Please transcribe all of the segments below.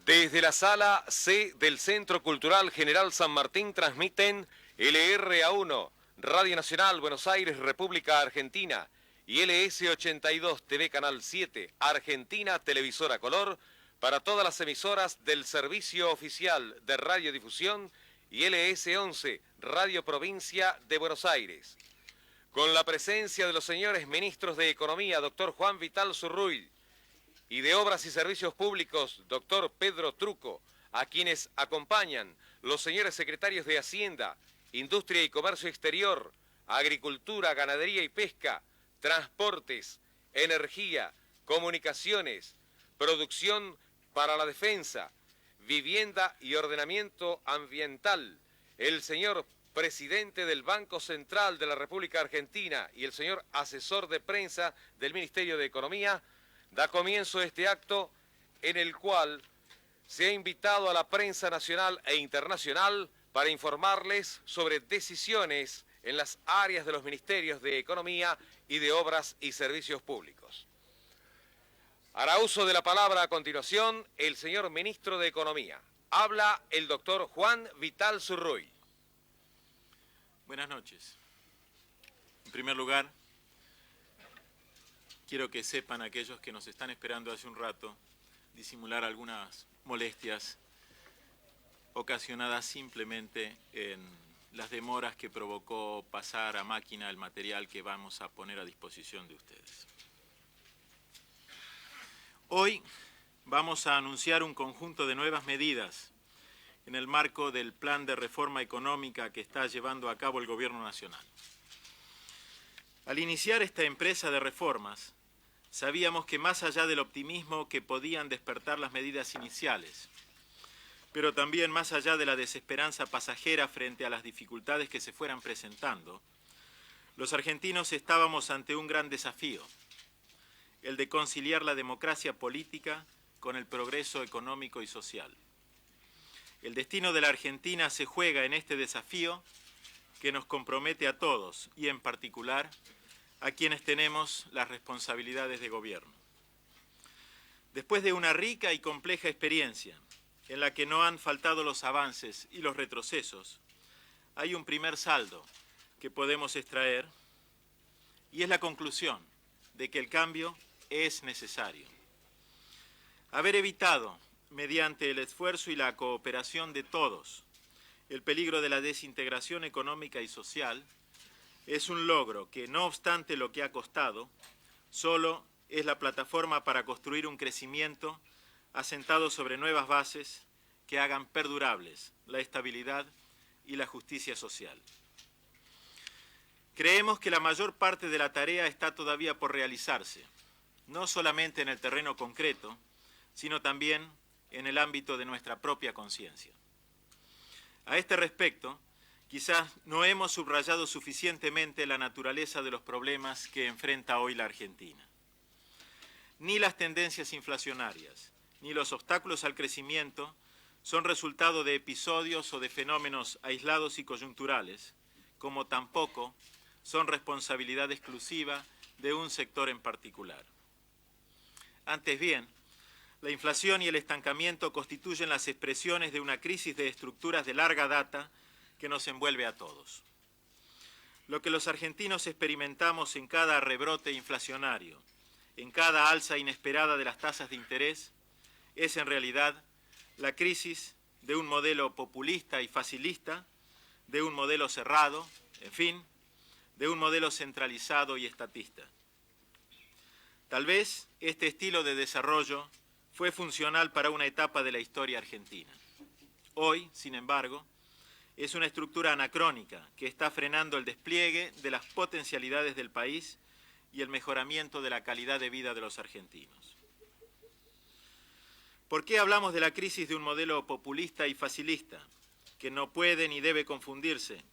Desde la sala C del Centro Cultural General San Martín transmiten LRA1, Radio Nacional Buenos Aires, República Argentina, y LS82 TV Canal 7, Argentina Televisora Color, para todas las emisoras del Servicio Oficial de Radiodifusión y LS11, Radio Provincia de Buenos Aires. Con la presencia de los señores ministros de Economía, doctor Juan Vital Zurruy, y de Obras y Servicios Públicos, doctor Pedro Truco, a quienes acompañan los señores secretarios de Hacienda, Industria y Comercio Exterior, Agricultura, Ganadería y Pesca, Transportes, Energía, Comunicaciones, Producción para la Defensa, Vivienda y Ordenamiento Ambiental, el señor presidente del Banco Central de la República Argentina y el señor asesor de prensa del Ministerio de Economía, da comienzo este acto en el cual se ha invitado a la prensa nacional e internacional para informarles sobre decisiones en las áreas de los ministerios de Economía y de Obras y Servicios Públicos. Hará uso de la palabra a continuación el señor ministro de Economía. Habla el doctor Juan Vital Zurruy. Buenas noches. En primer lugar, quiero que sepan aquellos que nos están esperando hace un rato disimular algunas molestias ocasionadas simplemente en las demoras que provocó pasar a máquina el material que vamos a poner a disposición de ustedes. Hoy vamos a anunciar un conjunto de nuevas medidas en el marco del plan de reforma económica que está llevando a cabo el Gobierno Nacional. Al iniciar esta empresa de reformas, sabíamos que más allá del optimismo que podían despertar las medidas iniciales, pero también más allá de la desesperanza pasajera frente a las dificultades que se fueran presentando, los argentinos estábamos ante un gran desafío, el de conciliar la democracia política con el progreso económico y social. El destino de la Argentina se juega en este desafío que nos compromete a todos y en particular a quienes tenemos las responsabilidades de gobierno. Después de una rica y compleja experiencia en la que no han faltado los avances y los retrocesos, hay un primer saldo que podemos extraer y es la conclusión de que el cambio es necesario. Haber evitado, mediante el esfuerzo y la cooperación de todos, el peligro de la desintegración económica y social, es un logro que, no obstante lo que ha costado, solo es la plataforma para construir un crecimiento asentado sobre nuevas bases que hagan perdurables la estabilidad y la justicia social. Creemos que la mayor parte de la tarea está todavía por realizarse, no solamente en el terreno concreto, sino también en el ámbito de nuestra propia conciencia. A este respecto, quizás no hemos subrayado suficientemente la naturaleza de los problemas que enfrenta hoy la Argentina. Ni las tendencias inflacionarias, ni los obstáculos al crecimiento son resultado de episodios o de fenómenos aislados y coyunturales, como tampoco son responsabilidad exclusiva de un sector en particular. Antes bien, la inflación y el estancamiento constituyen las expresiones de una crisis de estructuras de larga data que nos envuelve a todos. Lo que los argentinos experimentamos en cada rebrote inflacionario, en cada alza inesperada de las tasas de interés, es en realidad la crisis de un modelo populista y facilista, de un modelo cerrado, en fin, de un modelo centralizado y estatista. Tal vez este estilo de desarrollo fue funcional para una etapa de la historia argentina. Hoy, sin embargo, es una estructura anacrónica que está frenando el despliegue de las potencialidades del país y el mejoramiento de la calidad de vida de los argentinos. ¿Por qué hablamos de la crisis de un modelo populista y facilista, que no puede ni debe confundirse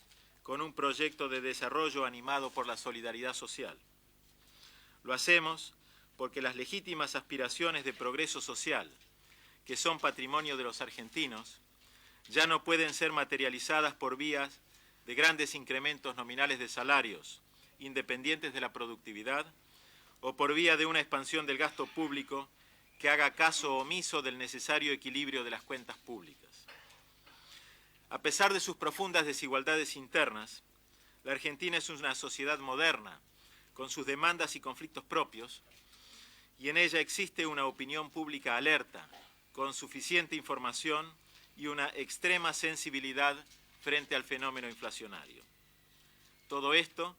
con un proyecto de desarrollo animado por la solidaridad social? Lo hacemos porque las legítimas aspiraciones de progreso social, que son patrimonio de los argentinos, ya no pueden ser materializadas por vías de grandes incrementos nominales de salarios, independientes de la productividad, o por vía de una expansión del gasto público que haga caso omiso del necesario equilibrio de las cuentas públicas. A pesar de sus profundas desigualdades internas, la Argentina es una sociedad moderna, con sus demandas y conflictos propios, y en ella existe una opinión pública alerta, con suficiente información y una extrema sensibilidad frente al fenómeno inflacionario. Todo esto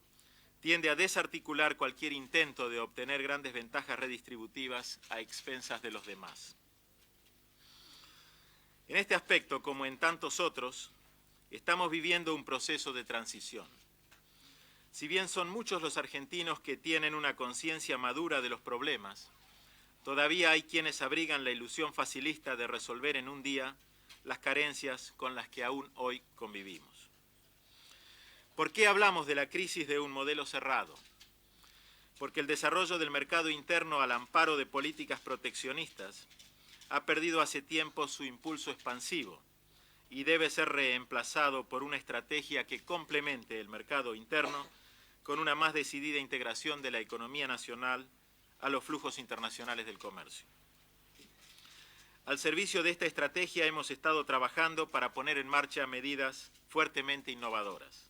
tiende a desarticular cualquier intento de obtener grandes ventajas redistributivas a expensas de los demás. En este aspecto, como en tantos otros, estamos viviendo un proceso de transición. Si bien son muchos los argentinos que tienen una conciencia madura de los problemas, todavía hay quienes abrigan la ilusión facilista de resolver en un día las carencias con las que aún hoy convivimos. ¿Por qué hablamos de la crisis de un modelo cerrado? Porque el desarrollo del mercado interno al amparo de políticas proteccionistas ha perdido hace tiempo su impulso expansivo y debe ser reemplazado por una estrategia que complemente el mercado interno con una más decidida integración de la economía nacional a los flujos internacionales del comercio. Al servicio de esta estrategia hemos estado trabajando para poner en marcha medidas fuertemente innovadoras.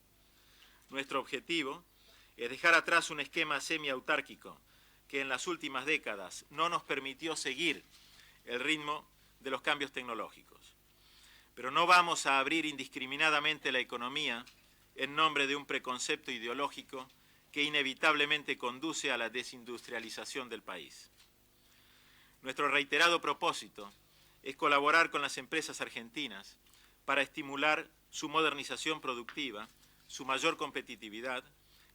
Nuestro objetivo es dejar atrás un esquema semiautárquico que en las últimas décadas no nos permitió seguir el ritmo de los cambios tecnológicos. Pero no vamos a abrir indiscriminadamente la economía en nombre de un preconcepto ideológico que inevitablemente conduce a la desindustrialización del país. Nuestro reiterado propósito es colaborar con las empresas argentinas para estimular su modernización productiva, su mayor competitividad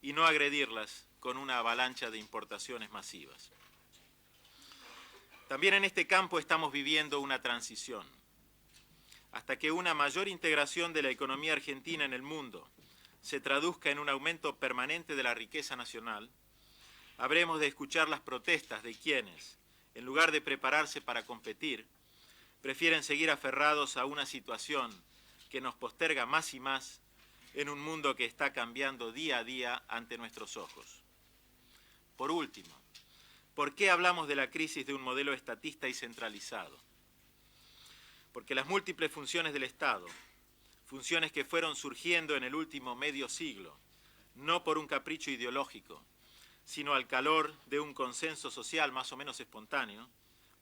y no agredirlas con una avalancha de importaciones masivas. También en este campo estamos viviendo una transición. Hasta que una mayor integración de la economía argentina en el mundo se traduzca en un aumento permanente de la riqueza nacional, habremos de escuchar las protestas de quienes, en lugar de prepararse para competir, prefieren seguir aferrados a una situación que nos posterga más y más en un mundo que está cambiando día a día ante nuestros ojos. Por último, ¿por qué hablamos de la crisis de un modelo estatista y centralizado? Porque las múltiples funciones del Estado, funciones que fueron surgiendo en el último medio siglo, no por un capricho ideológico, sino al calor de un consenso social más o menos espontáneo,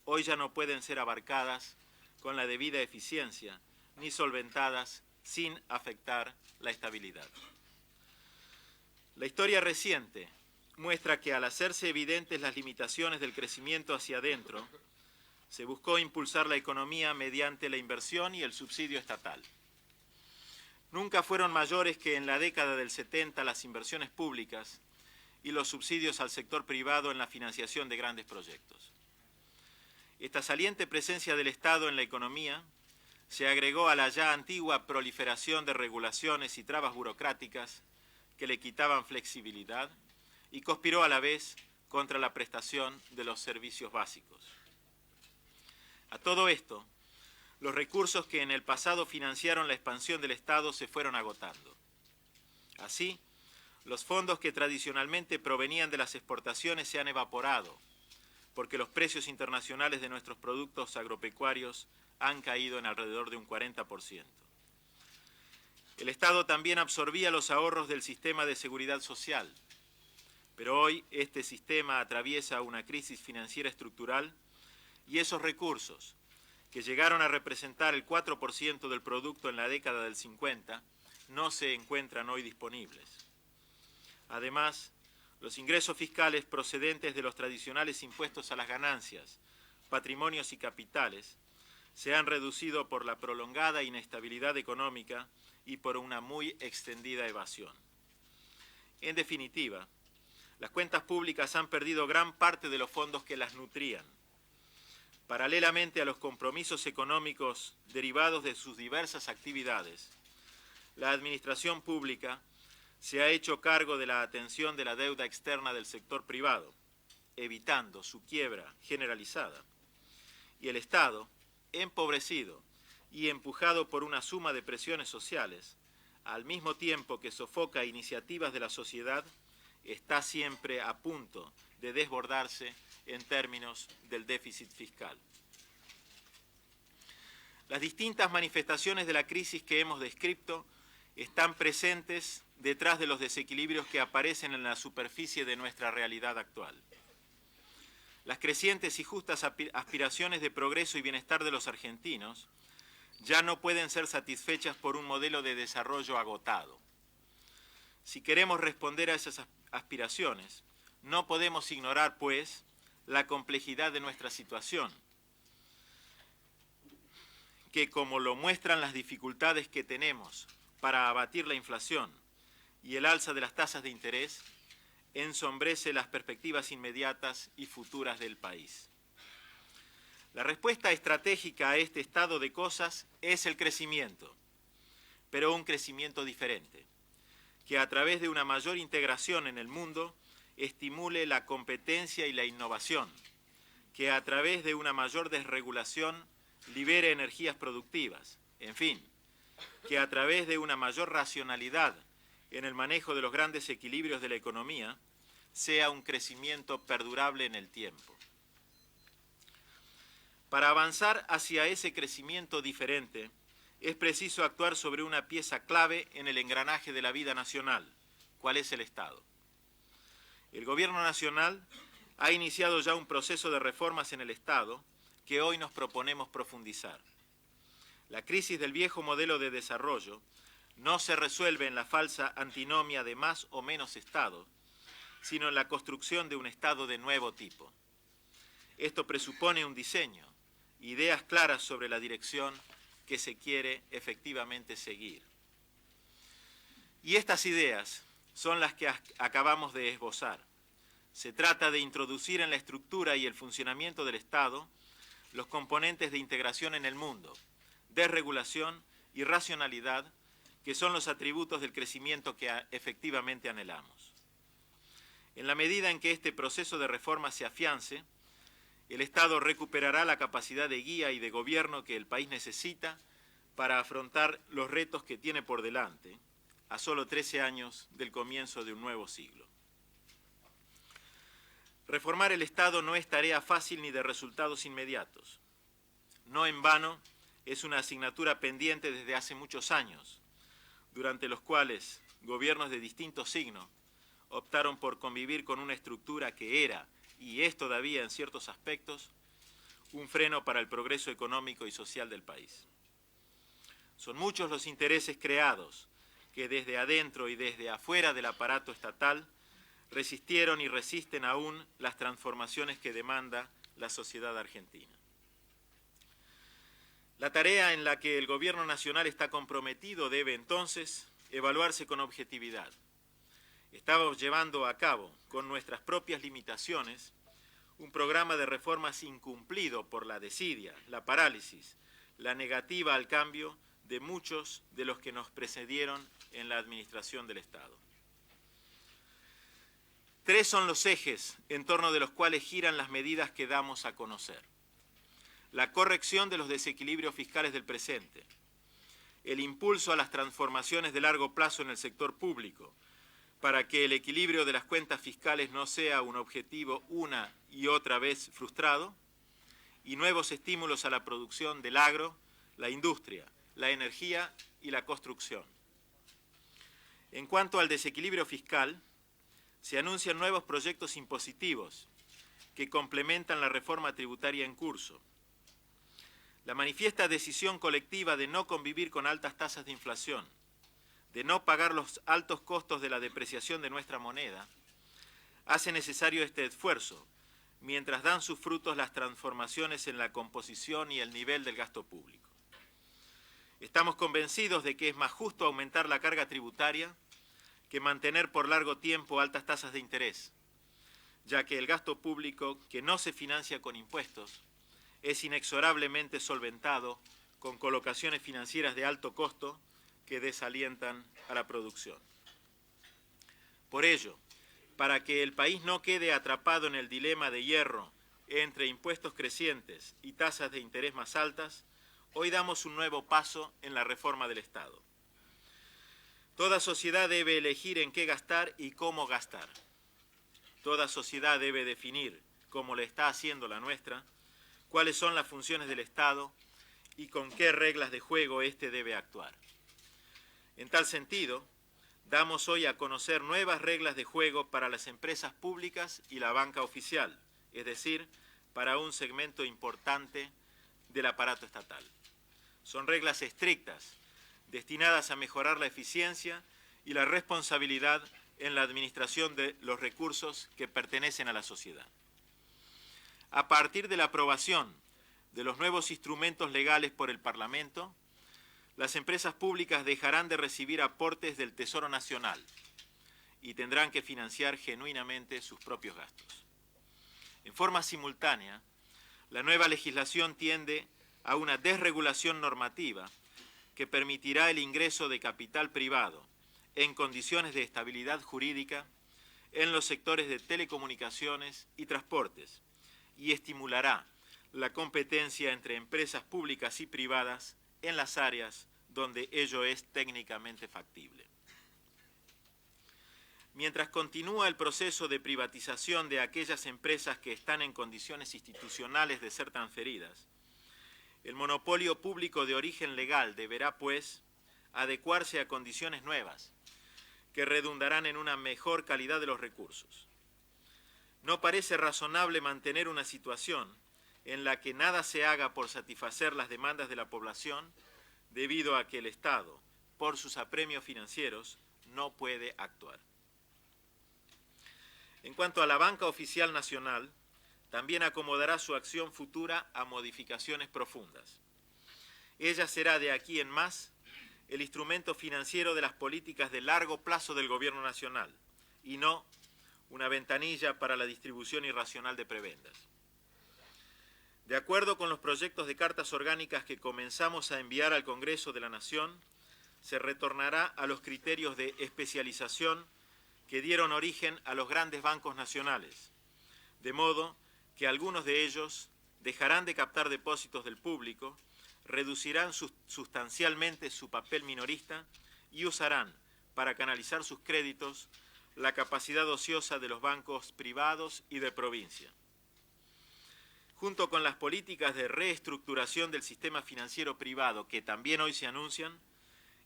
hoy ya no pueden ser abarcadas con la debida eficiencia, ni solventadas sin afectar la estabilidad. La historia reciente muestra que al hacerse evidentes las limitaciones del crecimiento hacia adentro, se buscó impulsar la economía mediante la inversión y el subsidio estatal. Nunca fueron mayores que en la década del 70 las inversiones públicas y los subsidios al sector privado en la financiación de grandes proyectos. Esta saliente presencia del Estado en la economía se agregó a la ya antigua proliferación de regulaciones y trabas burocráticas que le quitaban flexibilidad y conspiró a la vez contra la prestación de los servicios básicos. A todo esto, los recursos que en el pasado financiaron la expansión del Estado se fueron agotando. Así, los fondos que tradicionalmente provenían de las exportaciones se han evaporado, porque los precios internacionales de nuestros productos agropecuarios han caído en alrededor de un 40%. El Estado también absorbía los ahorros del sistema de seguridad social, pero hoy este sistema atraviesa una crisis financiera estructural y esos recursos, que llegaron a representar el 4% del producto en la década del 50, no se encuentran hoy disponibles. Además, los ingresos fiscales procedentes de los tradicionales impuestos a las ganancias, patrimonios y capitales se han reducido por la prolongada inestabilidad económica y por una muy extendida evasión. En definitiva, las cuentas públicas han perdido gran parte de los fondos que las nutrían. Paralelamente a los compromisos económicos derivados de sus diversas actividades, la administración pública se ha hecho cargo de la atención de la deuda externa del sector privado, evitando su quiebra generalizada. Y el Estado, empobrecido y empujado por una suma de presiones sociales, al mismo tiempo que sofoca iniciativas de la sociedad, está siempre a punto de desbordarse en términos del déficit fiscal. Las distintas manifestaciones de la crisis que hemos descrito están presentes detrás de los desequilibrios que aparecen en la superficie de nuestra realidad actual. Las crecientes y justas aspiraciones de progreso y bienestar de los argentinos ya no pueden ser satisfechas por un modelo de desarrollo agotado. Si queremos responder a esas aspiraciones, no podemos ignorar, pues, la complejidad de nuestra situación, que, como lo muestran las dificultades que tenemos para abatir la inflación y el alza de las tasas de interés, ensombrece las perspectivas inmediatas y futuras del país. La respuesta estratégica a este estado de cosas es el crecimiento, pero un crecimiento diferente, que a través de una mayor integración en el mundo estimule la competencia y la innovación, que a través de una mayor desregulación libere energías productivas, en fin, que a través de una mayor racionalidad en el manejo de los grandes equilibrios de la economía, sea un crecimiento perdurable en el tiempo. Para avanzar hacia ese crecimiento diferente, es preciso actuar sobre una pieza clave en el engranaje de la vida nacional, ¿cuál es el Estado? El Gobierno Nacional ha iniciado ya un proceso de reformas en el Estado que hoy nos proponemos profundizar. La crisis del viejo modelo de desarrollo no se resuelve en la falsa antinomia de más o menos Estado, sino en la construcción de un Estado de nuevo tipo. Esto presupone un diseño, ideas claras sobre la dirección que se quiere efectivamente seguir. Y estas ideas son las que acabamos de esbozar. Se trata de introducir en la estructura y el funcionamiento del Estado los componentes de integración en el mundo, desregulación y racionalidad, que son los atributos del crecimiento que efectivamente anhelamos. En la medida en que este proceso de reforma se afiance, el Estado recuperará la capacidad de guía y de gobierno que el país necesita para afrontar los retos que tiene por delante, a solo 13 años del comienzo de un nuevo siglo. Reformar el Estado no es tarea fácil ni de resultados inmediatos. No en vano es una asignatura pendiente desde hace muchos años, durante los cuales gobiernos de distintos signos optaron por convivir con una estructura que era, y es todavía en ciertos aspectos, un freno para el progreso económico y social del país. Son muchos los intereses creados que desde adentro y desde afuera del aparato estatal resistieron y resisten aún las transformaciones que demanda la sociedad argentina. La tarea en la que el Gobierno Nacional está comprometido debe entonces evaluarse con objetividad. Estamos llevando a cabo, con nuestras propias limitaciones, un programa de reformas incumplido por la desidia, la parálisis, la negativa al cambio de muchos de los que nos precedieron en la administración del Estado. 3 son los ejes en torno de los cuales giran las medidas que damos a conocer. La corrección de los desequilibrios fiscales del presente, el impulso a las transformaciones de largo plazo en el sector público, para que el equilibrio de las cuentas fiscales no sea un objetivo una y otra vez frustrado, y nuevos estímulos a la producción del agro, la industria, la energía y la construcción. En cuanto al desequilibrio fiscal, se anuncian nuevos proyectos impositivos que complementan la reforma tributaria en curso. La manifiesta decisión colectiva de no convivir con altas tasas de inflación, de no pagar los altos costos de la depreciación de nuestra moneda, hace necesario este esfuerzo, mientras dan sus frutos las transformaciones en la composición y el nivel del gasto público. Estamos convencidos de que es más justo aumentar la carga tributaria que mantener por largo tiempo altas tasas de interés, ya que el gasto público que no se financia con impuestos es inexorablemente solventado con colocaciones financieras de alto costo que desalientan a la producción. Por ello, para que el país no quede atrapado en el dilema de hierro entre impuestos crecientes y tasas de interés más altas, hoy damos un nuevo paso en la reforma del Estado. Toda sociedad debe elegir en qué gastar y cómo gastar. Toda sociedad debe definir como le está haciendo la nuestra, cuáles son las funciones del Estado y con qué reglas de juego éste debe actuar. En tal sentido, damos hoy a conocer nuevas reglas de juego para las empresas públicas y la banca oficial, es decir, para un segmento importante del aparato estatal. Son reglas estrictas, destinadas a mejorar la eficiencia y la responsabilidad en la administración de los recursos que pertenecen a la sociedad. A partir de la aprobación de los nuevos instrumentos legales por el Parlamento, las empresas públicas dejarán de recibir aportes del Tesoro Nacional y tendrán que financiar genuinamente sus propios gastos. En forma simultánea, la nueva legislación tiende a una desregulación normativa que permitirá el ingreso de capital privado en condiciones de estabilidad jurídica en los sectores de telecomunicaciones y transportes y estimulará la competencia entre empresas públicas y privadas en las áreas donde ello es técnicamente factible. Mientras continúa el proceso de privatización de aquellas empresas que están en condiciones institucionales de ser transferidas, el monopolio público de origen legal deberá, pues, adecuarse a condiciones nuevas que redundarán en una mejor calidad de los recursos. No parece razonable mantener una situación en la que nada se haga por satisfacer las demandas de la población debido a que el Estado, por sus apremios financieros, no puede actuar. En cuanto a la banca oficial nacional, también acomodará su acción futura a modificaciones profundas. Ella será de aquí en más el instrumento financiero de las políticas de largo plazo del Gobierno Nacional y no una ventanilla para la distribución irracional de prebendas. De acuerdo con los proyectos de cartas orgánicas que comenzamos a enviar al Congreso de la Nación, se retornará a los criterios de especialización que dieron origen a los grandes bancos nacionales, de modo que algunos de ellos dejarán de captar depósitos del público, reducirán sustancialmente su papel minorista y usarán, para canalizar sus créditos, la capacidad ociosa de los bancos privados y de provincia. Junto con las políticas de reestructuración del sistema financiero privado que también hoy se anuncian,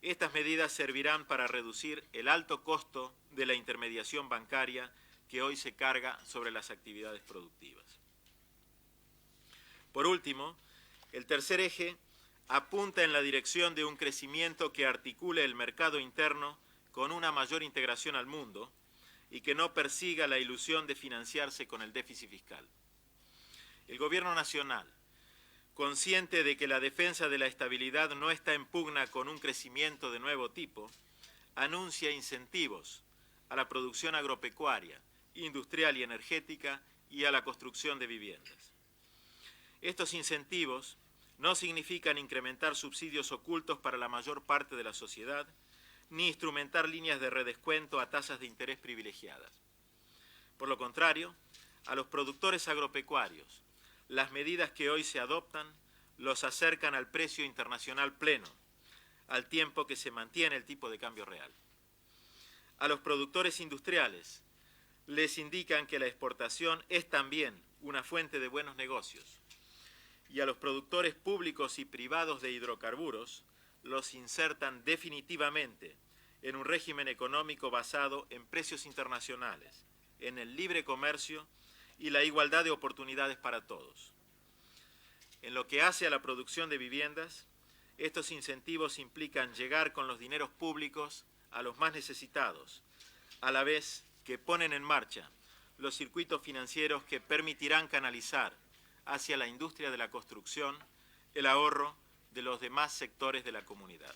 estas medidas servirán para reducir el alto costo de la intermediación bancaria que hoy se carga sobre las actividades productivas. Por último, el tercer eje apunta en la dirección de un crecimiento que articule el mercado interno con una mayor integración al mundo y que no persiga la ilusión de financiarse con el déficit fiscal. El Gobierno Nacional, consciente de que la defensa de la estabilidad no está en pugna con un crecimiento de nuevo tipo, anuncia incentivos a la producción agropecuaria, industrial y energética y a la construcción de viviendas. Estos incentivos no significan incrementar subsidios ocultos para la mayor parte de la sociedad, ni instrumentar líneas de redescuento a tasas de interés privilegiadas. Por lo contrario, a los productores agropecuarios, las medidas que hoy se adoptan los acercan al precio internacional pleno, al tiempo que se mantiene el tipo de cambio real. A los productores industriales les indican que la exportación es también una fuente de buenos negocios, y a los productores públicos y privados de hidrocarburos los insertan definitivamente en un régimen económico basado en precios internacionales, en el libre comercio y la igualdad de oportunidades para todos. En lo que hace a la producción de viviendas, estos incentivos implican llegar con los dineros públicos a los más necesitados, a la vez que ponen en marcha los circuitos financieros que permitirán canalizar hacia la industria de la construcción el ahorro de los demás sectores de la comunidad.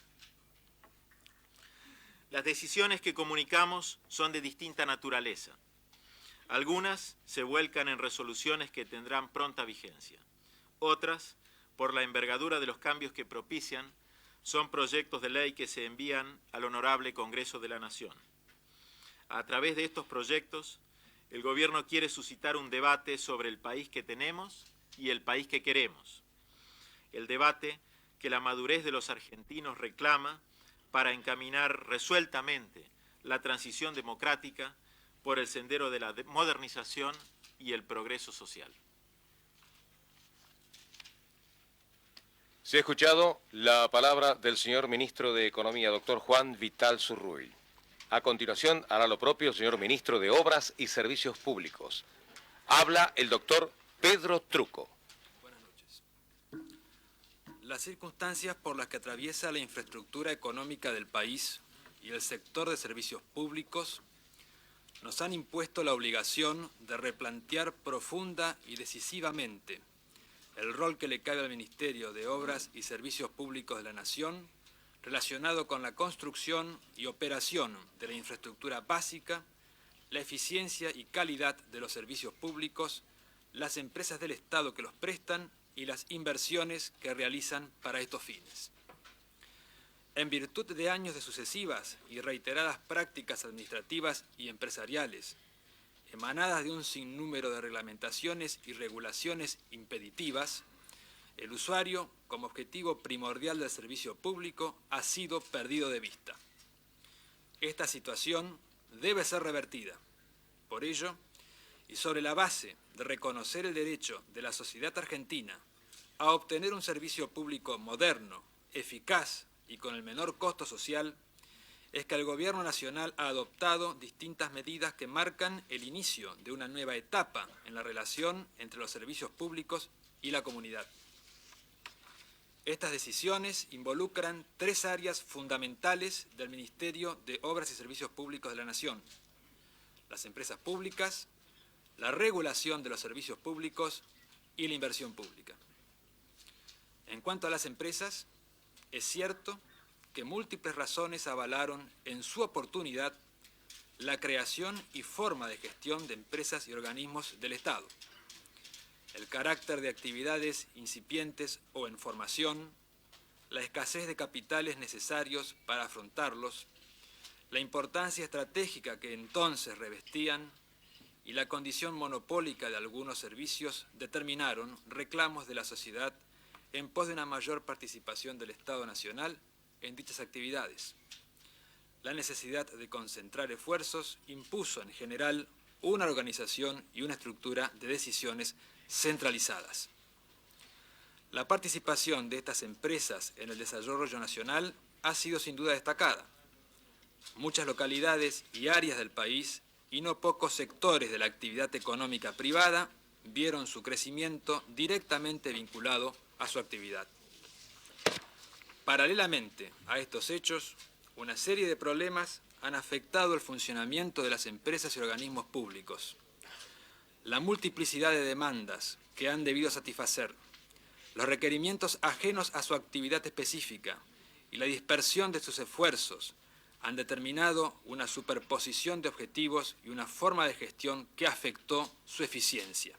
Las decisiones que comunicamos son de distinta naturaleza. Algunas se vuelcan en resoluciones que tendrán pronta vigencia. Otras, por la envergadura de los cambios que propician, son proyectos de ley que se envían al Honorable Congreso de la Nación. A través de estos proyectos, el Gobierno quiere suscitar un debate sobre el país que tenemos y el país que queremos. El debate que la madurez de los argentinos reclama para encaminar resueltamente la transición democrática por el sendero de la modernización y el progreso social. Se ha escuchado la palabra del señor Ministro de Economía, doctor Juan Vital Zurruy. A continuación hará lo propio el señor Ministro de Obras y Servicios Públicos. Habla el doctor Pedro Truco. Buenas noches. Las circunstancias por las que atraviesa la infraestructura económica del país y el sector de servicios públicos nos han impuesto la obligación de replantear profunda y decisivamente el rol que le cabe al Ministerio de Obras y Servicios Públicos de la Nación relacionado con la construcción y operación de la infraestructura básica, la eficiencia y calidad de los servicios públicos, las empresas del Estado que los prestan y las inversiones que realizan para estos fines. En virtud de años de sucesivas y reiteradas prácticas administrativas y empresariales, emanadas de un sinnúmero de reglamentaciones y regulaciones impeditivas, el usuario, como objetivo primordial del servicio público, ha sido perdido de vista. Esta situación debe ser revertida. Por ello, y sobre la base de reconocer el derecho de la sociedad argentina a obtener un servicio público moderno, eficaz y con el menor costo social, es que el Gobierno Nacional ha adoptado distintas medidas que marcan el inicio de una nueva etapa en la relación entre los servicios públicos y la comunidad. Estas decisiones involucran tres áreas fundamentales del Ministerio de Obras y Servicios Públicos de la Nación: las empresas públicas, la regulación de los servicios públicos y la inversión pública. En cuanto a las empresas, es cierto que múltiples razones avalaron en su oportunidad la creación y forma de gestión de empresas y organismos del Estado. El carácter de actividades incipientes o en formación, la escasez de capitales necesarios para afrontarlos, la importancia estratégica que entonces revestían y la condición monopólica de algunos servicios determinaron reclamos de la sociedad en pos de una mayor participación del Estado Nacional en dichas actividades. La necesidad de concentrar esfuerzos impuso en general una organización y una estructura de decisiones centralizadas. La participación de estas empresas en el desarrollo nacional ha sido sin duda destacada. Muchas localidades y áreas del país y no pocos sectores de la actividad económica privada vieron su crecimiento directamente vinculado a su actividad. Paralelamente a estos hechos, una serie de problemas han afectado el funcionamiento de las empresas y organismos públicos. La multiplicidad de demandas que han debido satisfacer, los requerimientos ajenos a su actividad específica y la dispersión de sus esfuerzos han determinado una superposición de objetivos y una forma de gestión que afectó su eficiencia.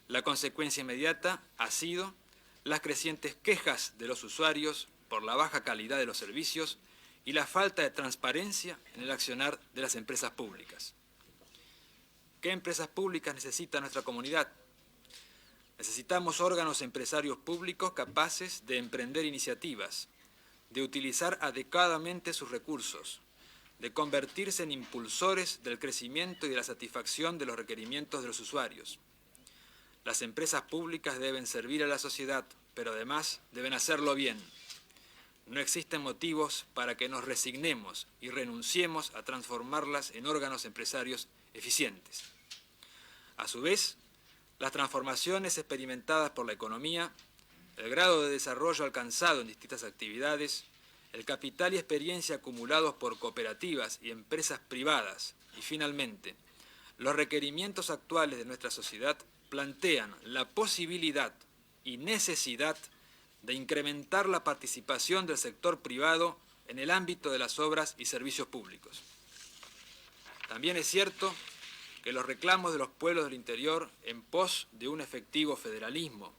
La consecuencia inmediata ha sido las crecientes quejas de los usuarios por la baja calidad de los servicios y la falta de transparencia en el accionar de las empresas públicas. ¿Qué empresas públicas necesita nuestra comunidad? Necesitamos órganos empresarios públicos capaces de emprender iniciativas, de utilizar adecuadamente sus recursos, de convertirse en impulsores del crecimiento y de la satisfacción de los requerimientos de los usuarios. Las empresas públicas deben servir a la sociedad, pero además deben hacerlo bien. No existen motivos para que nos resignemos y renunciemos a transformarlas en órganos empresarios eficientes. A su vez, las transformaciones experimentadas por la economía, el grado de desarrollo alcanzado en distintas actividades, el capital y experiencia acumulados por cooperativas y empresas privadas y, finalmente, los requerimientos actuales de nuestra sociedad plantean la posibilidad y necesidad de incrementar la participación del sector privado en el ámbito de las obras y servicios públicos. También es cierto que los reclamos de los pueblos del interior en pos de un efectivo federalismo,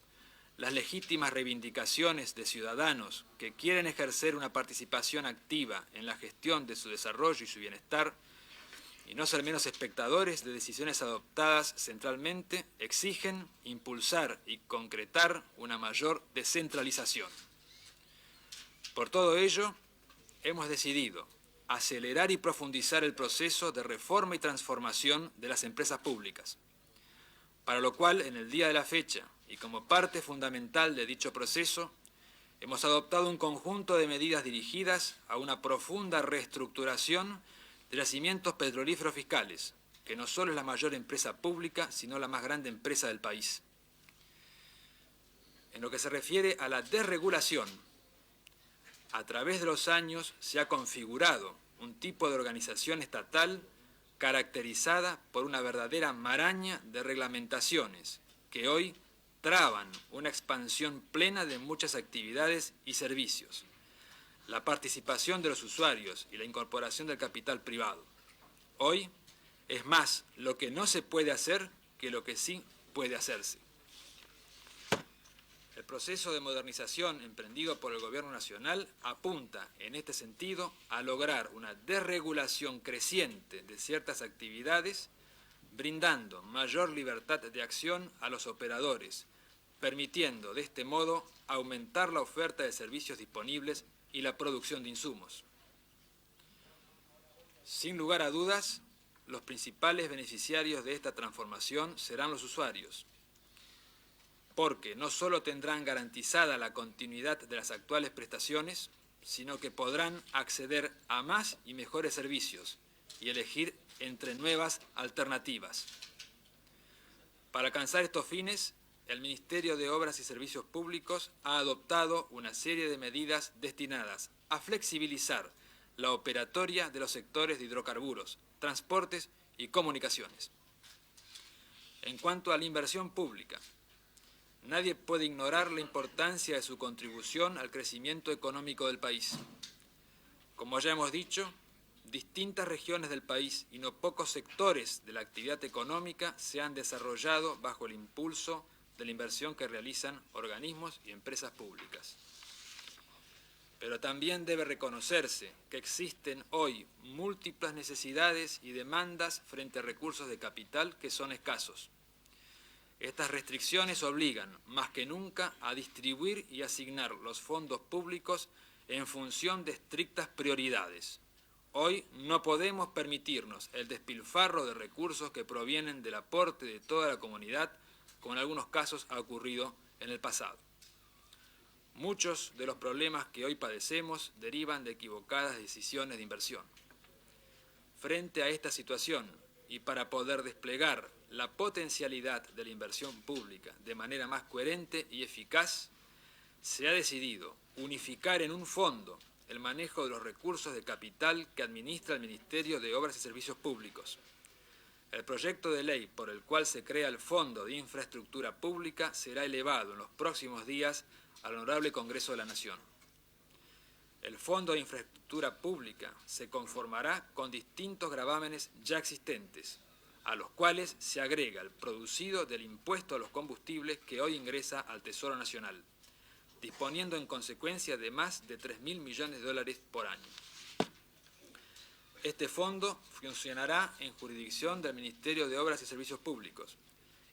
las legítimas reivindicaciones de ciudadanos que quieren ejercer una participación activa en la gestión de su desarrollo y su bienestar, y no ser menos espectadores de decisiones adoptadas centralmente, exigen impulsar y concretar una mayor descentralización. Por todo ello, hemos decidido acelerar y profundizar el proceso de reforma y transformación de las empresas públicas. para lo cual, en el día de la fecha, y como parte fundamental de dicho proceso, hemos adoptado un conjunto de medidas dirigidas a una profunda reestructuración de yacimientos petrolíferos fiscales, que no solo es la mayor empresa pública, sino la más grande empresa del país. En lo que se refiere a la desregulación, a través de los años se ha configurado un tipo de organización estatal caracterizada por una verdadera maraña de reglamentaciones que hoy traban una expansión plena de muchas actividades y servicios, la participación de los usuarios y la incorporación del capital privado. Hoy es más lo que no se puede hacer que lo que sí puede hacerse. El proceso de modernización emprendido por el Gobierno Nacional apunta, en este sentido, a lograr una desregulación creciente de ciertas actividades, brindando mayor libertad de acción a los operadores, permitiendo de este modo aumentar la oferta de servicios disponibles y la producción de insumos. Sin lugar a dudas, los principales beneficiarios de esta transformación serán los usuarios, porque no solo tendrán garantizada la continuidad de las actuales prestaciones, sino que podrán acceder a más y mejores servicios y elegir entre nuevas alternativas. Para alcanzar estos fines, el Ministerio de Obras y Servicios Públicos ha adoptado una serie de medidas destinadas a flexibilizar la operatoria de los sectores de hidrocarburos, transportes y comunicaciones. En cuanto a la inversión pública, nadie puede ignorar la importancia de su contribución al crecimiento económico del país. Como ya hemos dicho, distintas regiones del país y no pocos sectores de la actividad económica se han desarrollado bajo el impulso de la inversión que realizan organismos y empresas públicas. Pero también debe reconocerse que existen hoy múltiples necesidades y demandas frente a recursos de capital que son escasos. Estas restricciones obligan, más que nunca, a distribuir y asignar los fondos públicos en función de estrictas prioridades. Hoy no podemos permitirnos el despilfarro de recursos que provienen del aporte de toda la comunidad, como en algunos casos ha ocurrido en el pasado. Muchos de los problemas que hoy padecemos derivan de equivocadas decisiones de inversión. Frente a esta situación, y para poder desplegar la potencialidad de la inversión pública de manera más coherente y eficaz, se ha decidido unificar en un fondo el manejo de los recursos de capital que administra el Ministerio de Obras y Servicios Públicos. El proyecto de ley por el cual se crea el Fondo de Infraestructura Pública será elevado en los próximos días al Honorable Congreso de la Nación. El Fondo de Infraestructura Pública se conformará con distintos gravámenes ya existentes, a los cuales se agrega el producido del impuesto a los combustibles que hoy ingresa al Tesoro Nacional, disponiendo en consecuencia de más de 3.000 millones de dólares por año. Este fondo funcionará en jurisdicción del Ministerio de Obras y Servicios Públicos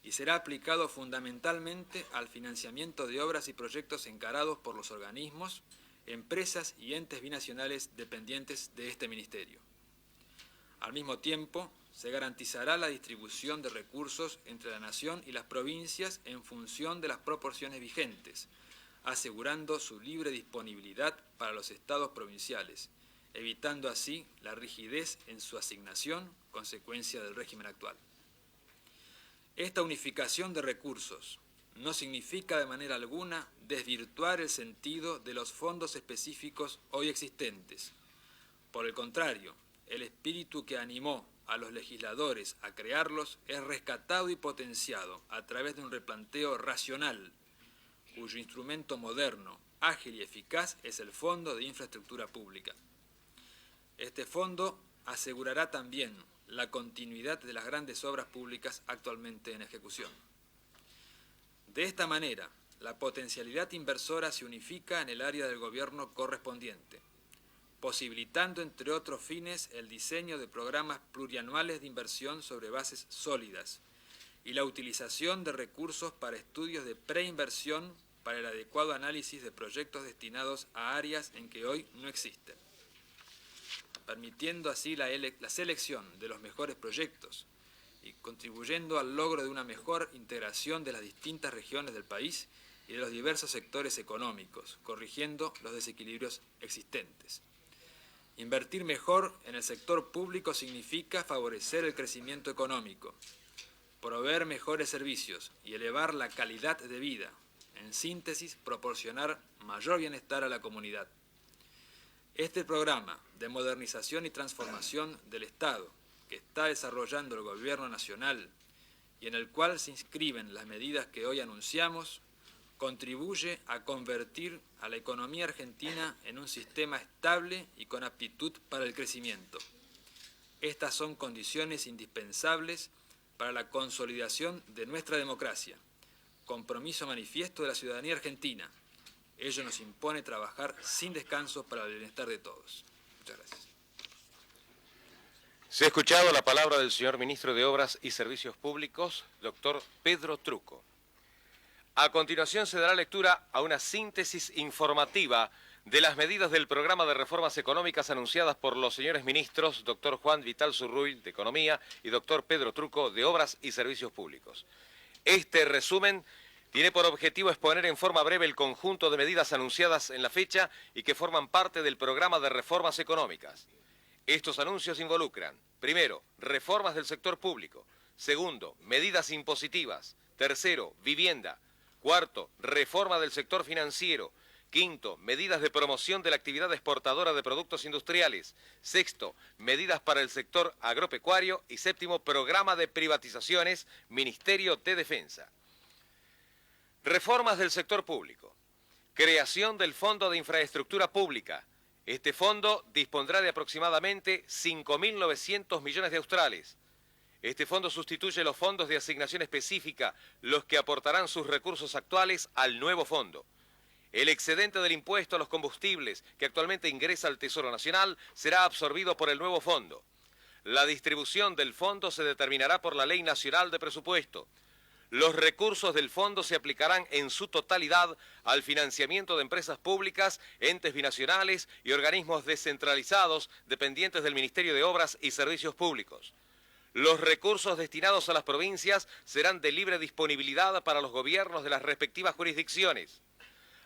y será aplicado fundamentalmente al financiamiento de obras y proyectos encarados por los organismos, empresas y entes binacionales dependientes de este ministerio. Al mismo tiempo, se garantizará la distribución de recursos entre la Nación y las provincias en función de las proporciones vigentes, asegurando su libre disponibilidad para los estados provinciales, evitando así la rigidez en su asignación, consecuencia del régimen actual. Esta unificación de recursos no significa de manera alguna desvirtuar el sentido de los fondos específicos hoy existentes. Por el contrario, el espíritu que animó a los legisladores a crearlos es rescatado y potenciado a través de un replanteo racional, cuyo instrumento moderno, ágil y eficaz es el Fondo de Infraestructura Pública. Este fondo asegurará también la continuidad de las grandes obras públicas actualmente en ejecución. De esta manera, la potencialidad inversora se unifica en el área del gobierno correspondiente, posibilitando, entre otros fines, el diseño de programas plurianuales de inversión sobre bases sólidas y la utilización de recursos para estudios de preinversión para el adecuado análisis de proyectos destinados a áreas en que hoy no existen, permitiendo así la selección de los mejores proyectos y contribuyendo al logro de una mejor integración de las distintas regiones del país y de los diversos sectores económicos, corrigiendo los desequilibrios existentes. Invertir mejor en el sector público significa favorecer el crecimiento económico, proveer mejores servicios y elevar la calidad de vida. En síntesis, proporcionar mayor bienestar a la comunidad. Este programa de modernización y transformación del Estado que está desarrollando el Gobierno Nacional y en el cual se inscriben las medidas que hoy anunciamos, contribuye a convertir a la economía argentina en un sistema estable y con aptitud para el crecimiento. Estas son condiciones indispensables para la consolidación de nuestra democracia, compromiso manifiesto de la ciudadanía argentina. Ello nos impone trabajar sin descanso para el bienestar de todos. Muchas gracias. Se ha escuchado la palabra del señor Ministro de Obras y Servicios Públicos, doctor Pedro Trucco. A continuación se dará lectura a una síntesis informativa de las medidas del programa de reformas económicas anunciadas por los señores ministros, doctor Juan Vital Zurruy, de Economía, y doctor Pedro Trucco, de Obras y Servicios Públicos. Este resumen tiene por objetivo exponer en forma breve el conjunto de medidas anunciadas en la fecha y que forman parte del programa de reformas económicas. Estos anuncios involucran, primero, reformas del sector público; segundo, medidas impositivas; tercero, vivienda; cuarto, reforma del sector financiero; quinto, medidas de promoción de la actividad exportadora de productos industriales; sexto, medidas para el sector agropecuario; y séptimo, programa de privatizaciones, Ministerio de Defensa. Reformas del sector público. Creación del Fondo de Infraestructura Pública. Este fondo dispondrá de aproximadamente 5.900 millones de australes. Este fondo sustituye los fondos de asignación específica, los que aportarán sus recursos actuales al nuevo fondo. El excedente del impuesto a los combustibles, que actualmente ingresa al Tesoro Nacional, será absorbido por el nuevo fondo. La distribución del fondo se determinará por la Ley Nacional de Presupuesto. Los recursos del fondo se aplicarán en su totalidad al financiamiento de empresas públicas, entes binacionales y organismos descentralizados dependientes del Ministerio de Obras y Servicios Públicos. Los recursos destinados a las provincias serán de libre disponibilidad para los gobiernos de las respectivas jurisdicciones.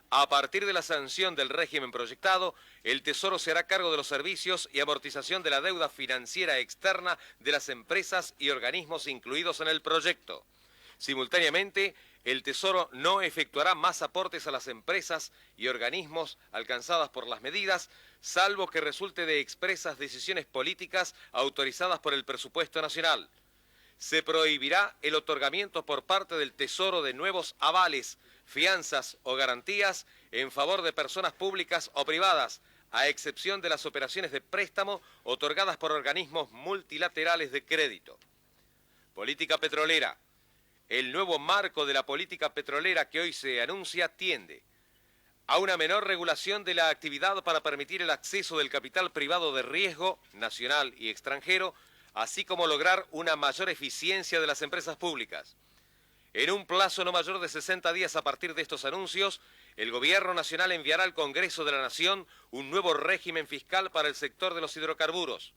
A partir de la sanción del régimen proyectado, el Tesoro se hará cargo de los servicios y amortización de la deuda financiera externa de las empresas y organismos incluidos en el proyecto. Simultáneamente, el Tesoro no efectuará más aportes a las empresas y organismos alcanzadas por las medidas, salvo que resulte de expresas decisiones políticas autorizadas por el presupuesto nacional. Se prohibirá el otorgamiento por parte del Tesoro de nuevos avales, fianzas o garantías en favor de personas públicas o privadas, a excepción de las operaciones de préstamo otorgadas por organismos multilaterales de crédito. Política petrolera. El nuevo marco de la política petrolera que hoy se anuncia tiende a una menor regulación de la actividad para permitir el acceso del capital privado de riesgo, nacional y extranjero, así como lograr una mayor eficiencia de las empresas públicas. En un plazo no mayor de 60 días a partir de estos anuncios, el Gobierno Nacional enviará al Congreso de la Nación un nuevo régimen fiscal para el sector de los hidrocarburos.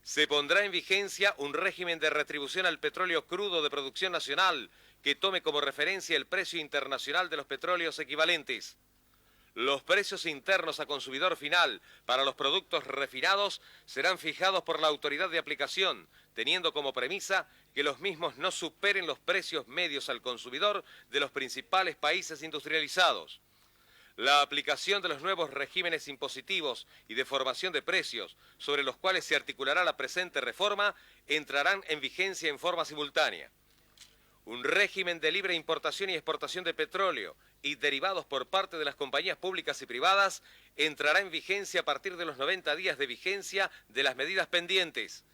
Se pondrá en vigencia un régimen de retribución al petróleo crudo de producción nacional que tome como referencia el precio internacional de los petróleos equivalentes. Los precios internos a consumidor final para los productos refinados serán fijados por la autoridad de aplicación, teniendo como premisa que los mismos no superen los precios medios al consumidor de los principales países industrializados. La aplicación de los nuevos regímenes impositivos y de formación de precios, sobre los cuales se articulará la presente reforma, entrarán en vigencia en forma simultánea. Un régimen de libre importación y exportación de petróleo y derivados por parte de las compañías públicas y privadas entrará en vigencia a partir de los 90 días de vigencia de las medidas pendientes.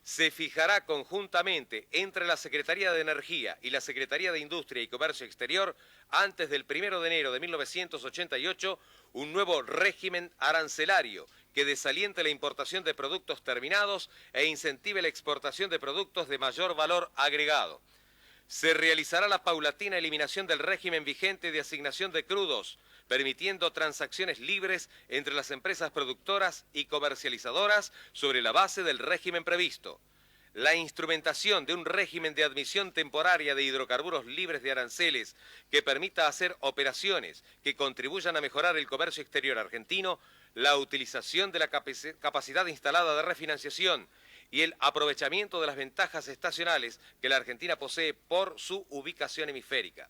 Se fijará conjuntamente entre la Secretaría de Energía y la Secretaría de Industria y Comercio Exterior, antes del 1 de enero de 1988, un nuevo régimen arancelario que desaliente la importación de productos terminados e incentive la exportación de productos de mayor valor agregado. Se realizará la paulatina eliminación del régimen vigente de asignación de crudos, permitiendo transacciones libres entre las empresas productoras y comercializadoras sobre la base del régimen previsto. la instrumentación de un régimen de admisión temporaria de hidrocarburos libres de aranceles que permita hacer operaciones que contribuyan a mejorar el comercio exterior argentino, la utilización de la capacidad instalada de refinanciación y el aprovechamiento de las ventajas estacionales que la Argentina posee por su ubicación hemisférica.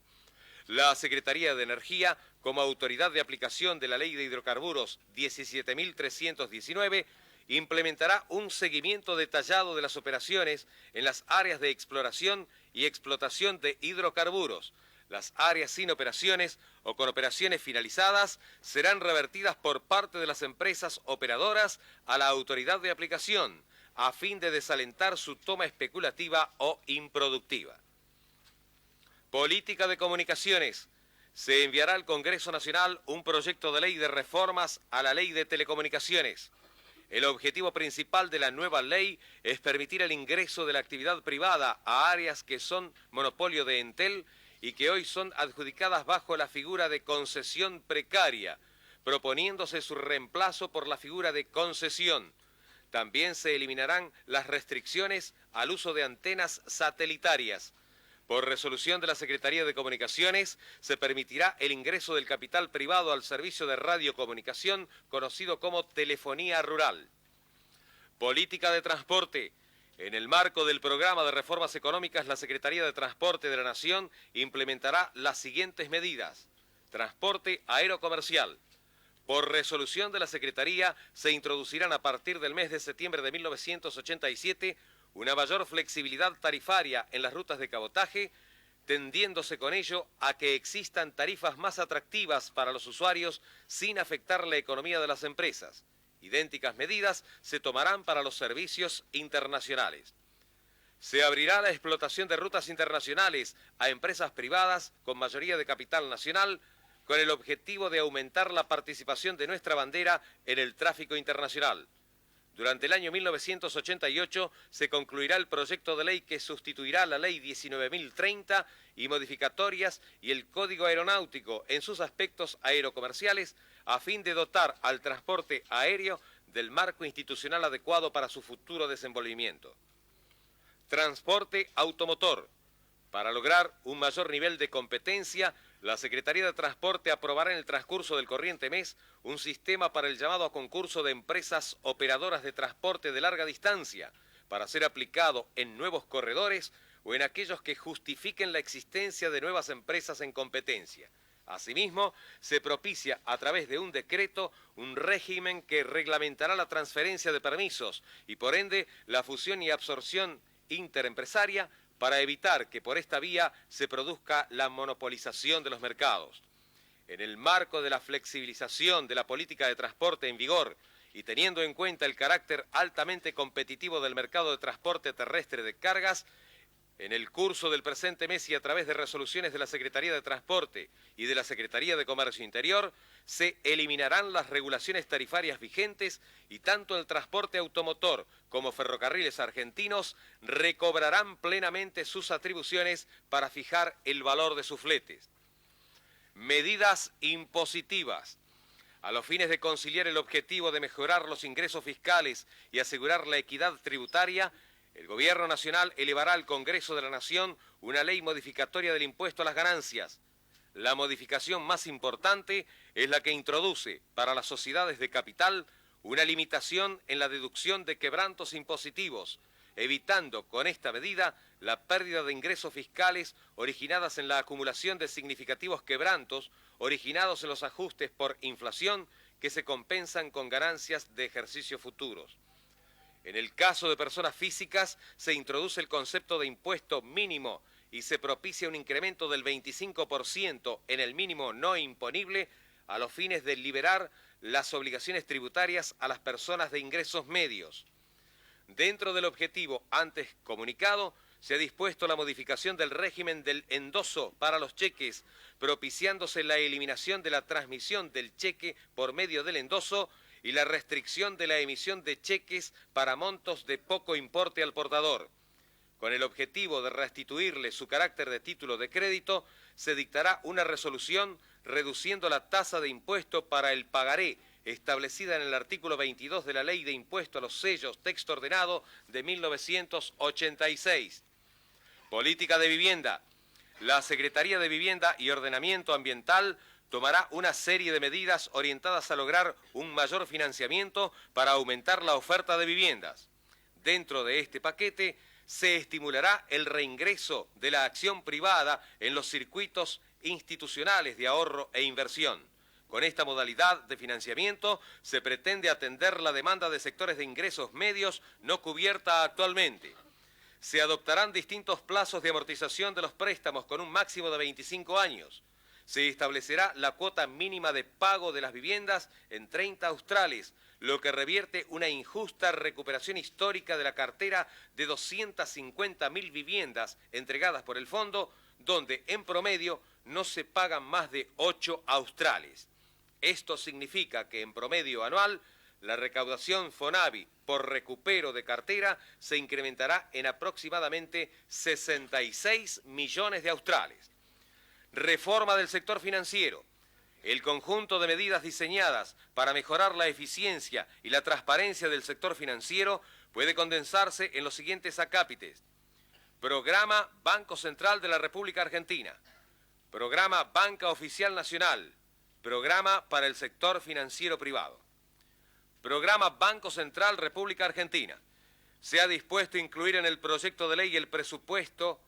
La Secretaría de Energía, como autoridad de aplicación de la Ley de Hidrocarburos 17.319, implementará un seguimiento detallado de las operaciones en las áreas de exploración y explotación de hidrocarburos. Las áreas sin operaciones o con operaciones finalizadas serán revertidas por parte de las empresas operadoras a la autoridad de aplicación, a fin de desalentar su toma especulativa o improductiva. Política de comunicaciones. Se enviará al Congreso Nacional un proyecto de ley de reformas a la Ley de Telecomunicaciones. El objetivo principal de la nueva ley es permitir el ingreso de la actividad privada a áreas que son monopolio de Entel y que hoy son adjudicadas bajo la figura de concesión precaria, proponiéndose su reemplazo por la figura de concesión. También se eliminarán las restricciones al uso de antenas satelitarias. Por resolución de la Secretaría de Comunicaciones, se permitirá el ingreso del capital privado al servicio de radiocomunicación, conocido como telefonía rural. Política de transporte. En el marco del programa de reformas económicas, la Secretaría de Transporte de la Nación implementará las siguientes medidas. Transporte aerocomercial. Por resolución de la Secretaría, se introducirán a partir del mes de septiembre de 1987 una mayor flexibilidad tarifaria en las rutas de cabotaje, tendiéndose con ello a que existan tarifas más atractivas para los usuarios sin afectar la economía de las empresas. Idénticas medidas se tomarán para los servicios internacionales. Se abrirá la explotación de rutas internacionales a empresas privadas con mayoría de capital nacional, con el objetivo de aumentar la participación de nuestra bandera en el tráfico internacional. Durante el año 1988 se concluirá el proyecto de ley que sustituirá la Ley 19.030 y modificatorias y el Código Aeronáutico en sus aspectos aerocomerciales a fin de dotar al transporte aéreo del marco institucional adecuado para su futuro desenvolvimiento. Transporte automotor. Para lograr un mayor nivel de competencia, la Secretaría de Transporte aprobará en el transcurso del corriente mes un sistema para el llamado a concurso de empresas operadoras de transporte de larga distancia, para ser aplicado en nuevos corredores o en aquellos que justifiquen la existencia de nuevas empresas en competencia. Asimismo, se propicia a través de un decreto un régimen que reglamentará la transferencia de permisos y por ende la fusión y absorción interempresaria para evitar que por esta vía se produzca la monopolización de los mercados. En el marco de la flexibilización de la política de transporte en vigor y teniendo en cuenta el carácter altamente competitivo del mercado de transporte terrestre de cargas, en el curso del presente mes y a través de resoluciones de la Secretaría de Transporte y de la Secretaría de Comercio Interior, se eliminarán las regulaciones tarifarias vigentes y tanto el transporte automotor como ferrocarriles argentinos recobrarán plenamente sus atribuciones para fijar el valor de sus fletes. Medidas impositivas. A los fines de conciliar el objetivo de mejorar los ingresos fiscales y asegurar la equidad tributaria, el Gobierno Nacional elevará al Congreso de la Nación una ley modificatoria del impuesto a las ganancias. La modificación más importante es la que introduce para las sociedades de capital una limitación en la deducción de quebrantos impositivos, evitando con esta medida la pérdida de ingresos fiscales originadas en la acumulación de significativos quebrantos originados en los ajustes por inflación que se compensan con ganancias de ejercicios futuros. En el caso de personas físicas se introduce el concepto de impuesto mínimo y se propicia un incremento del 25% en el mínimo no imponible a los fines de liberar las obligaciones tributarias a las personas de ingresos medios. Dentro del objetivo antes comunicado, se ha dispuesto la modificación del régimen del endoso para los cheques, propiciándose la eliminación de la transmisión del cheque por medio del endoso y la restricción de la emisión de cheques para montos de poco importe al portador. Con el objetivo de restituirle su carácter de título de crédito, se dictará una resolución reduciendo la tasa de impuesto para el pagaré establecida en el artículo 22 de la Ley de Impuesto a los Sellos, texto ordenado de 1986. Política de vivienda. La Secretaría de Vivienda y Ordenamiento Ambiental tomará una serie de medidas orientadas a lograr un mayor financiamiento para aumentar la oferta de viviendas. Dentro de este paquete se estimulará el reingreso de la acción privada en los circuitos institucionales de ahorro e inversión. Con esta modalidad de financiamiento se pretende atender la demanda de sectores de ingresos medios no cubierta actualmente. Se adoptarán distintos plazos de amortización de los préstamos con un máximo de 25 años. Se establecerá la cuota mínima de pago de las viviendas en 30 australes, lo que revierte una injusta recuperación histórica de la cartera de 250.000 viviendas entregadas por el fondo, donde en promedio no se pagan más de 8 australes. Esto significa que en promedio anual la recaudación FONAVI por recupero de cartera se incrementará en aproximadamente 66 millones de australes. Reforma del sector financiero. El conjunto de medidas diseñadas para mejorar la eficiencia y la transparencia del sector financiero puede condensarse en los siguientes acápites. Programa Banco Central de la República Argentina. Programa Banca Oficial Nacional. Programa para el sector financiero privado. Programa Banco Central República Argentina. Se ha dispuesto a incluir en el proyecto de ley el presupuesto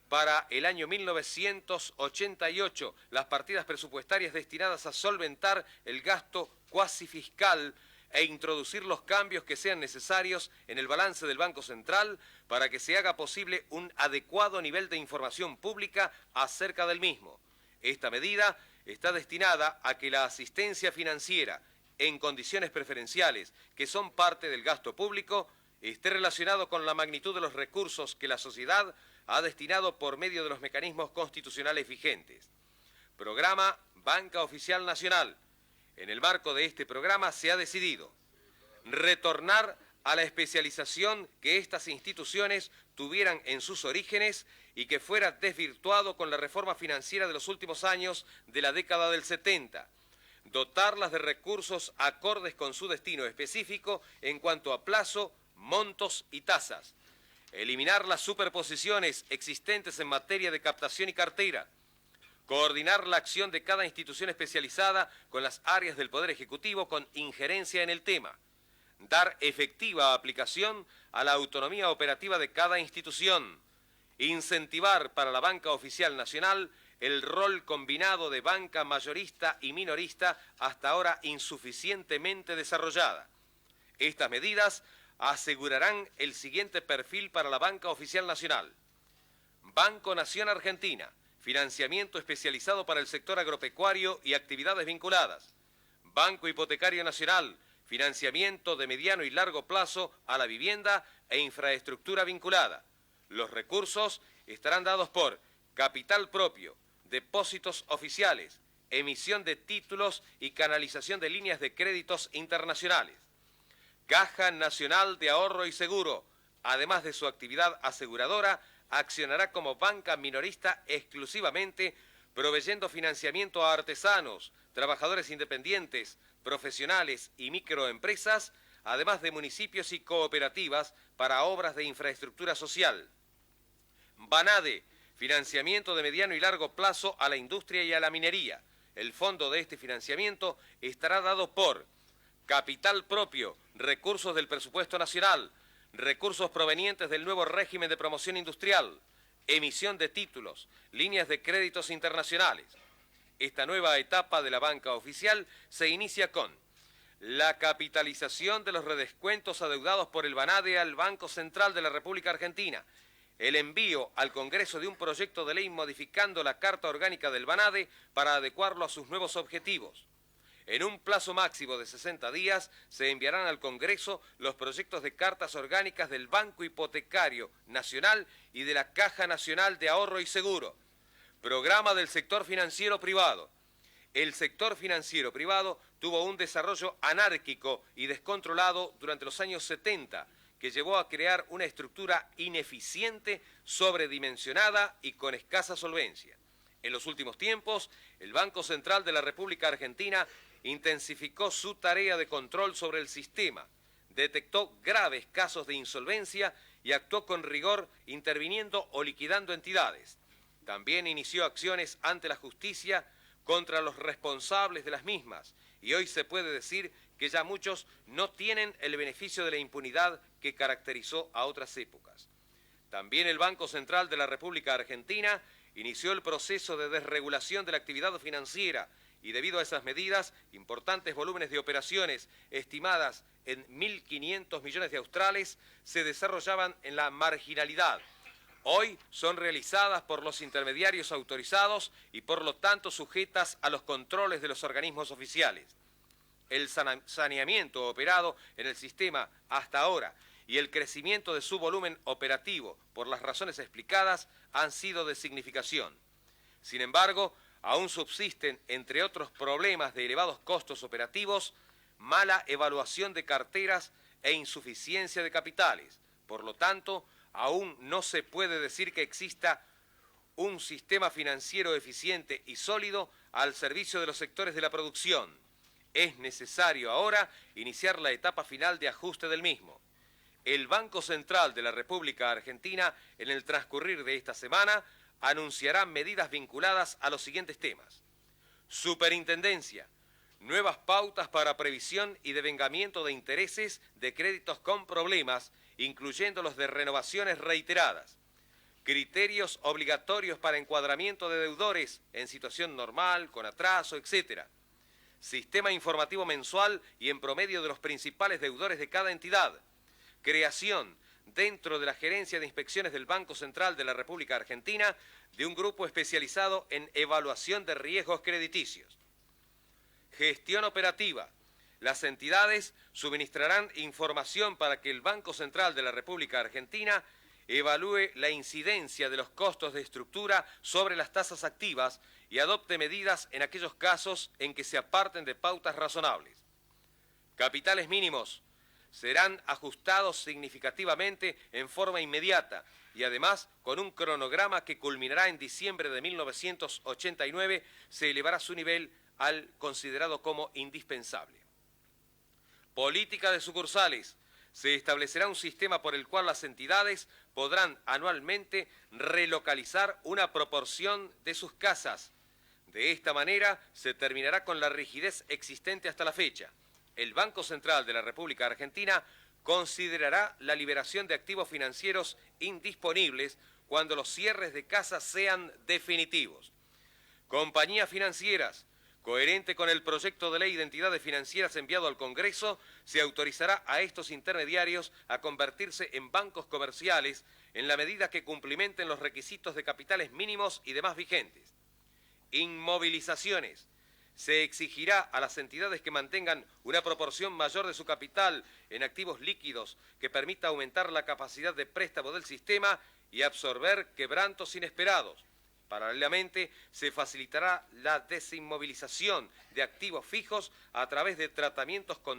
para el año 1988 las partidas presupuestarias destinadas a solventar el gasto cuasi fiscal e introducir los cambios que sean necesarios en el balance del Banco Central para que se haga posible un adecuado nivel de información pública acerca del mismo. Esta medida está destinada a que la asistencia financiera en condiciones preferenciales, que son parte del gasto público, esté relacionado con la magnitud de los recursos que la sociedad ha destinado por medio de los mecanismos constitucionales vigentes. Programa Banca Oficial Nacional. En el marco de este programa se ha decidido retornar a la especialización que estas instituciones tuvieran en sus orígenes y que fuera desvirtuado con la reforma financiera de los últimos años de la década del 70. Dotarlas de recursos acordes con su destino específico en cuanto a plazo, montos y tasas. Eliminar las superposiciones existentes en materia de captación y cartera. Coordinar la acción de cada institución especializada con las áreas del Poder Ejecutivo con injerencia en el tema. Dar efectiva aplicación a la autonomía operativa de cada institución. Incentivar para la Banca Oficial Nacional el rol combinado de banca mayorista y minorista hasta ahora insuficientemente desarrollada. Estas medidas asegurarán el siguiente perfil para la Banca Oficial Nacional. Banco Nación Argentina, financiamiento especializado para el sector agropecuario y actividades vinculadas. Banco Hipotecario Nacional, financiamiento de mediano y largo plazo a la vivienda e infraestructura vinculada. Los recursos estarán dados por capital propio, depósitos oficiales, emisión de títulos y canalización de líneas de créditos internacionales. Caja Nacional de Ahorro y Seguro, además de su actividad aseguradora, accionará como banca minorista exclusivamente, proveyendo financiamiento a artesanos, trabajadores independientes, profesionales y microempresas, además de municipios y cooperativas para obras de infraestructura social. BANADE, financiamiento de mediano y largo plazo a la industria y a la minería. El fondo de este financiamiento estará dado por capital propio, recursos del presupuesto nacional, recursos provenientes del nuevo régimen de promoción industrial, emisión de títulos, líneas de créditos internacionales. Esta nueva etapa de la banca oficial se inicia con la capitalización de los redescuentos adeudados por el BANADE al Banco Central de la República Argentina, el envío al Congreso de un proyecto de ley modificando la Carta Orgánica del BANADE para adecuarlo a sus nuevos objetivos. En un plazo máximo de 60 días se enviarán al Congreso los proyectos de cartas orgánicas del Banco Hipotecario Nacional y de la Caja Nacional de Ahorro y Seguro. Programa del sector financiero privado. El sector financiero privado tuvo un desarrollo anárquico y descontrolado durante los años 70, que llevó a crear una estructura ineficiente, sobredimensionada y con escasa solvencia. En los últimos tiempos, el Banco Central de la República Argentina intensificó su tarea de control sobre el sistema, detectó graves casos de insolvencia y actuó con rigor interviniendo o liquidando entidades. También inició acciones ante la justicia contra los responsables de las mismas y hoy se puede decir que ya muchos no tienen el beneficio de la impunidad que caracterizó a otras épocas. También el Banco Central de la República Argentina inició el proceso de desregulación de la actividad financiera y debido a esas medidas, importantes volúmenes de operaciones estimadas en 1.500 millones de australes se desarrollaban en la marginalidad. Hoy son realizadas por los intermediarios autorizados y por lo tanto sujetas a los controles de los organismos oficiales. El saneamiento operado en el sistema hasta ahora y el crecimiento de su volumen operativo, por las razones explicadas, han sido de significación. Sin embargo, aún subsisten, entre otros problemas de elevados costos operativos, mala evaluación de carteras e insuficiencia de capitales. Por lo tanto, aún no se puede decir que exista un sistema financiero eficiente y sólido al servicio de los sectores de la producción. Es necesario ahora iniciar la etapa final de ajuste del mismo. El Banco Central de la República Argentina, en el transcurrir de esta semana, anunciará medidas vinculadas a los siguientes temas. Superintendencia, nuevas pautas para previsión y devengamiento de intereses de créditos con problemas, incluyendo los de renovaciones reiteradas. Criterios obligatorios para encuadramiento de deudores en situación normal, con atraso, etc. Sistema informativo mensual y en promedio de los principales deudores de cada entidad. Creación, dentro de la Gerencia de Inspecciones del Banco Central de la República Argentina, de un grupo especializado en evaluación de riesgos crediticios. Gestión operativa. Las entidades suministrarán información para que el Banco Central de la República Argentina evalúe la incidencia de los costos de estructura sobre las tasas activas y adopte medidas en aquellos casos en que se aparten de pautas razonables. Capitales mínimos serán ajustados significativamente en forma inmediata y además con un cronograma que culminará en diciembre de 1989, se elevará su nivel al considerado como indispensable. Política de sucursales. Se establecerá un sistema por el cual las entidades podrán anualmente relocalizar una proporción de sus casas. De esta manera se terminará con la rigidez existente hasta la fecha. El Banco Central de la República Argentina considerará la liberación de activos financieros indisponibles cuando los cierres de casas sean definitivos. Compañías financieras. Coherente con el proyecto de ley de entidades financieras enviado al Congreso, se autorizará a estos intermediarios a convertirse en bancos comerciales en la medida que cumplimenten los requisitos de capitales mínimos y demás vigentes. Inmovilizaciones. Se exigirá a las entidades que mantengan una proporción mayor de su capital en activos líquidos que permita aumentar la capacidad de préstamo del sistema y absorber quebrantos inesperados. Paralelamente, se facilitará la desinmovilización de activos fijos a través de tratamientos con